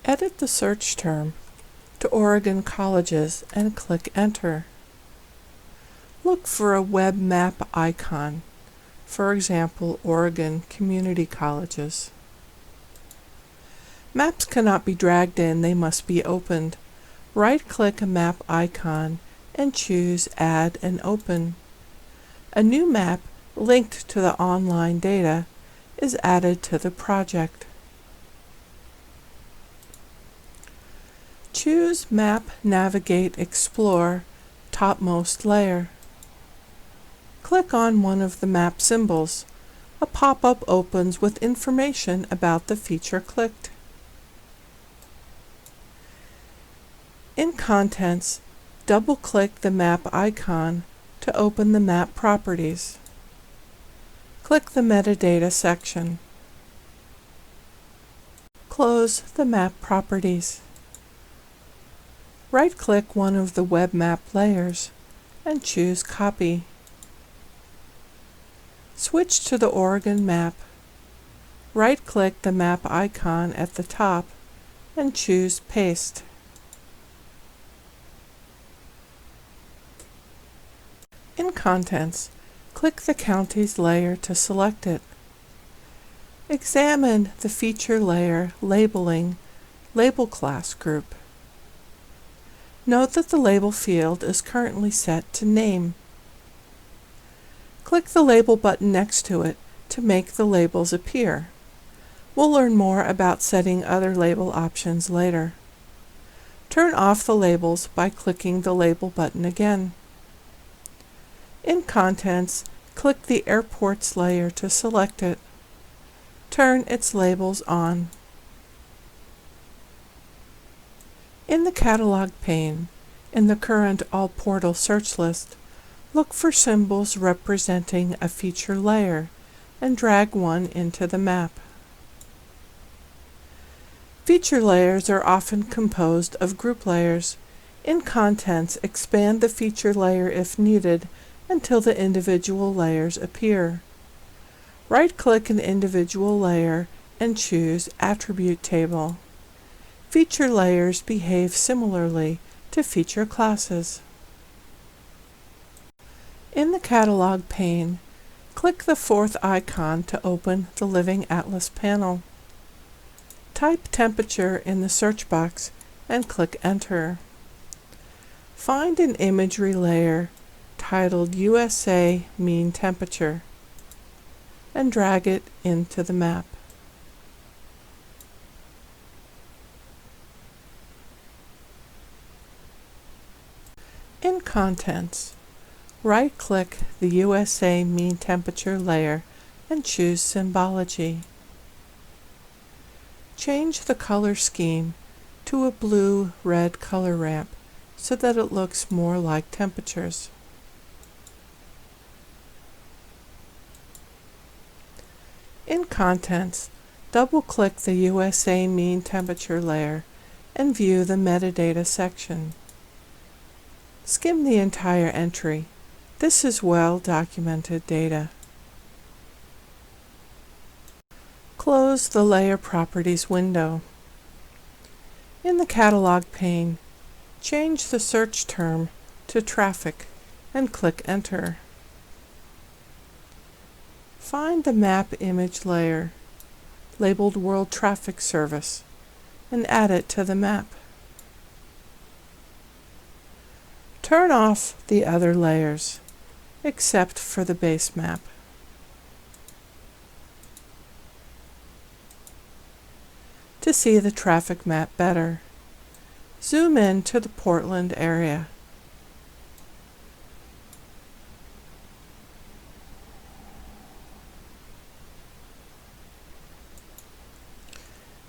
Edit the search term to Oregon colleges and click Enter. Look for a web map icon, for example, Oregon Community Colleges. Maps cannot be dragged in, they must be opened. Right-click a map icon and choose Add and Open. A new map linked to the online data is added to the project. Choose Map, Navigate, Explore, topmost layer. Click on one of the map symbols. A pop-up opens with information about the feature clicked. In Contents, double-click the map icon to open the map properties. Click the Metadata section. Close the map properties. Right-click one of the web map layers and choose Copy. Switch to the Oregon map. Right-click the map icon at the top and choose Paste. In Contents, click the Counties layer to select it. Examine the feature layer labeling Label Class Group. Note that the label field is currently set to Name. Click the Label button next to it to make the labels appear. We'll learn more about setting other label options later. Turn off the labels by clicking the Label button again. In Contents, click the Airports layer to select it. Turn its labels on. In the Catalog pane, in the current All Portal search list, look for symbols representing a feature layer and drag one into the map. Feature layers are often composed of group layers. In Contents, expand the feature layer if needed until the individual layers appear. Right-click an individual layer and choose Attribute Table. Feature layers behave similarly to feature classes. In the Catalog pane, click the fourth icon to open the Living Atlas panel. Type Temperature in the search box and click Enter. Find an imagery layer titled USA Mean Temperature and drag it into the map. In Contents, right-click the USA Mean Temperature layer and choose Symbology. Change the color scheme to a blue-red color ramp so that it looks more like temperatures. In Contents, double-click the USA Mean Temperature layer and view the Metadata section. Skim the entire entry. This is well-documented data. Close the Layer Properties window. In the Catalog pane, change the search term to Traffic and click Enter. Find the map image layer, labeled World Traffic Service, and add it to the map. Turn off the other layers, except for the base map. To see the traffic map better, zoom in to the Portland area.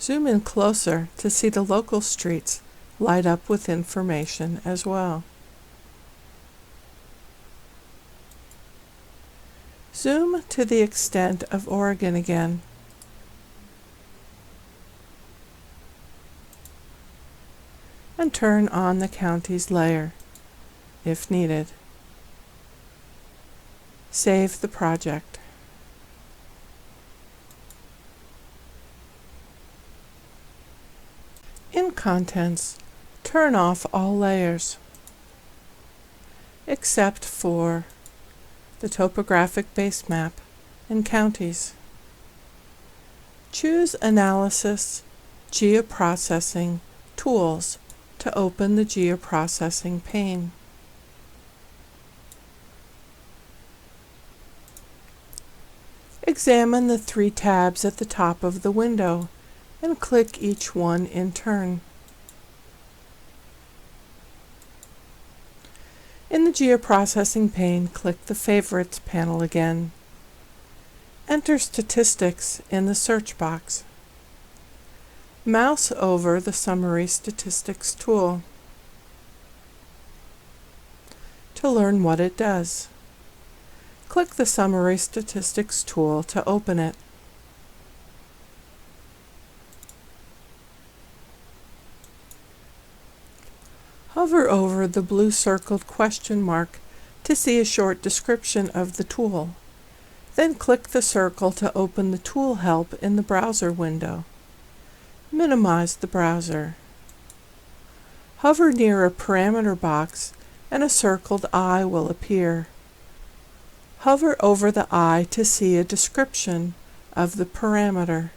Zoom in closer to see the local streets light up with information as well. Zoom to the extent of Oregon again. And turn on the counties layer, if needed. Save the project. In Contents, turn off all layers, except for the topographic base map and counties. Choose Analysis, Geoprocessing, Tools to open the Geoprocessing pane. Examine the 3 tabs at the top of the window and click each one in turn. In the Geoprocessing pane, click the Favorites panel again. Enter Statistics in the search box. Mouse over the Summary Statistics tool to learn what it does. Click the Summary Statistics tool to open it. Hover over the blue circled question mark to see a short description of the tool. Then click the circle to open the tool help in the browser window. Minimize the browser. Hover near a parameter box and a circled eye will appear. Hover over the eye to see a description of the parameter.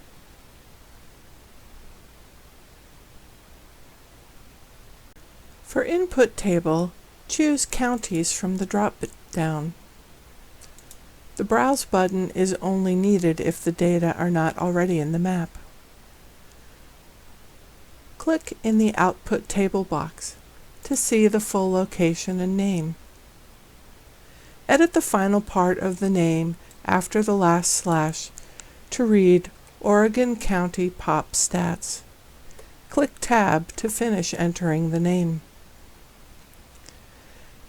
For Input Table, choose Counties from the drop-down. The Browse button is only needed if the data are not already in the map. Click in the Output Table box to see the full location and name. Edit the final part of the name after the last slash to read Oregon County Pop Stats. Click Tab to finish entering the name.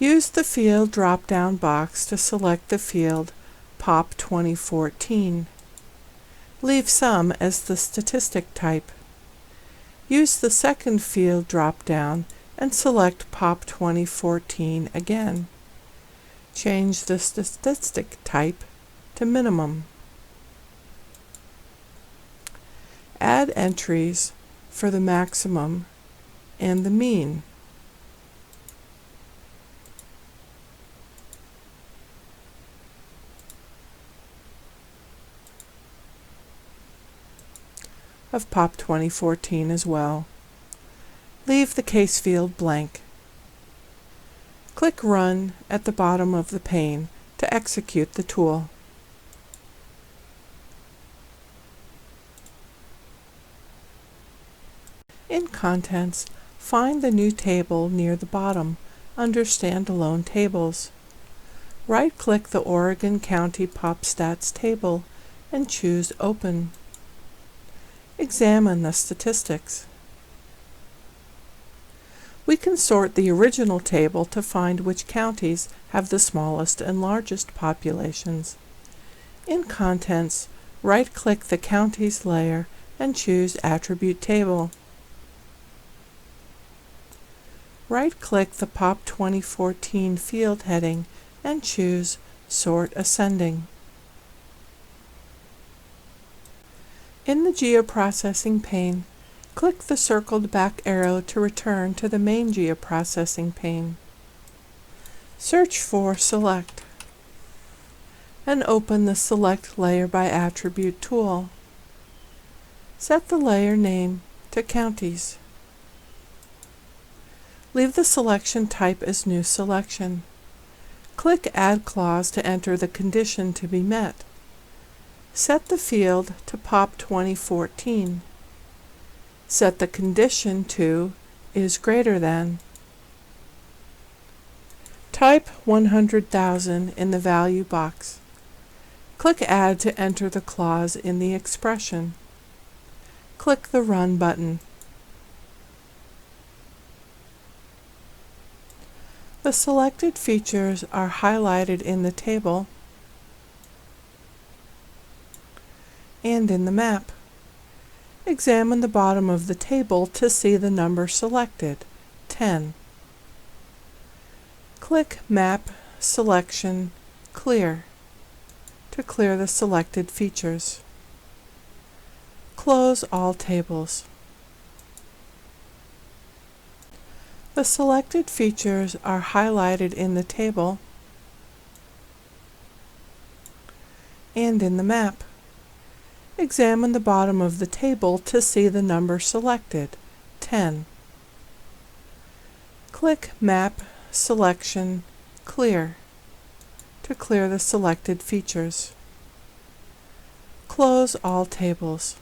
Use the Field drop-down box to select the field POP 2014. Leave some as the statistic type. Use the second field drop-down and select POP 2014 again. Change the statistic type to minimum. Add entries for the maximum and the mean. Of POP 2014 as well. Leave the case field blank. Click Run at the bottom of the pane to execute the tool. In Contents, find the new table near the bottom under Standalone Tables. Right-click the Oregon County Pop Stats table and choose Open. Examine the statistics. We can sort the original table to find which counties have the smallest and largest populations. In Contents, right-click the Counties layer and choose Attribute Table. Right-click the POP 2014 field heading and choose Sort Ascending. In the Geoprocessing pane, click the circled back arrow to return to the main Geoprocessing pane. Search for Select and open the Select Layer by Attribute tool. Set the layer name to Counties. Leave the selection type as New Selection. Click Add Clause to enter the condition to be met. Set the field to POP 2014. Set the condition to is greater than. Type 100,000 in the value box. Click Add to enter the clause in the expression. Click the Run button. The selected features are highlighted in the table and in the map. Examine the bottom of the table to see the number selected, 10. Click Map Selection Clear to clear the selected features. Close all tables. The selected features are highlighted in the table and in the map. Examine the bottom of the table to see the number selected, 10. Click Map Selection Clear to clear the selected features. Close all tables.